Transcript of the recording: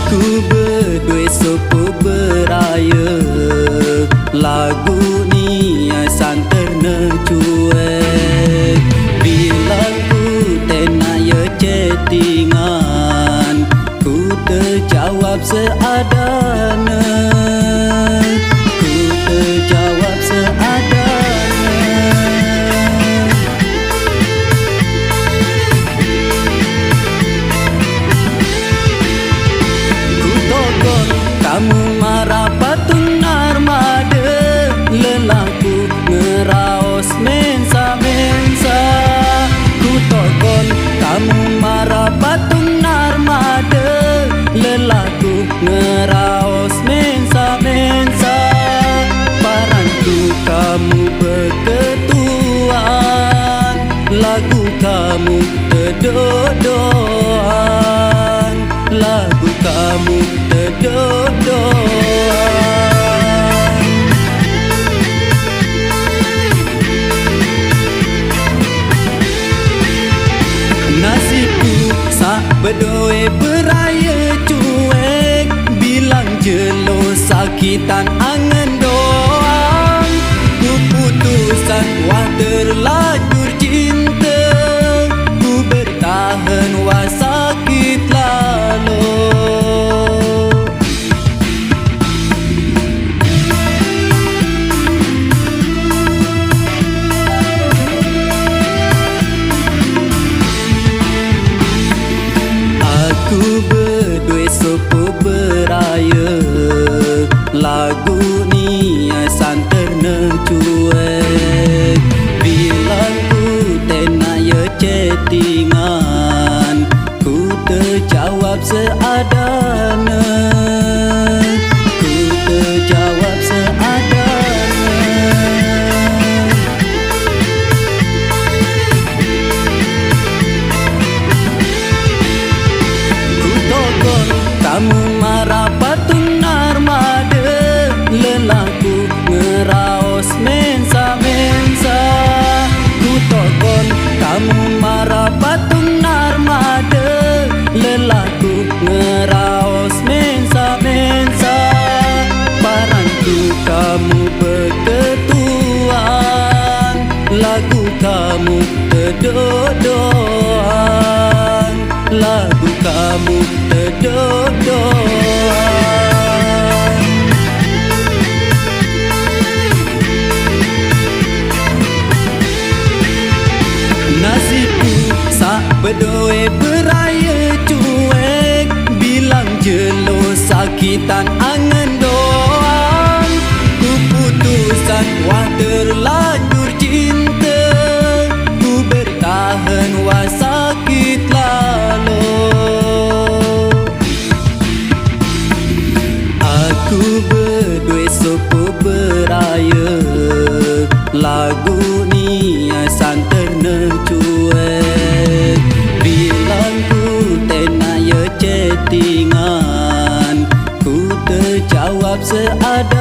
Aku berduit sopo beraya, lagu ni santerna cuek. Bila ku tenaya chattingan, ku terjawab seadana. Ku terjawab seadana. Ku tokon kamu marah patung armada, lelaku ngeraos mensa-mensa. Ku tokon kamu marah patung armada, lelaku ngeraos mensa-mensa. Parantu kamu berketuaan, lagu kamu terdodoan, lagu kamu terdodoan. Nasibku sak berdoe beraya cuek, bilang jelo sakitan angan doang. Keputusan wah terlanjur cinta, ku bertahan wah sakit lalu. Aku berduit sopo beraya, lagu ni santerna cuek. Bila ku tenaya chattingan, ku terjawab seadana. Ku terjawab seadana. Kamu marah patung armada, lelaku ngeraos mensa-mensa. Ku tokon kamu marah patung armada, lelaku ngeraos mensa-mensa. Parantu kamu berketuaan, lagu kamu terdodoan, lagu kamu terdodoan. Nasibku sak berdoe beraya cuek, bilang jelo sakitan angan doang. Keputusan wah terlanjur cinta, ku bertahan wah sakit lalu. Aku berduit sopo beraya, lagu ni santerna cuek. Bila ku tenaya chattingan, ku terjawab seadana.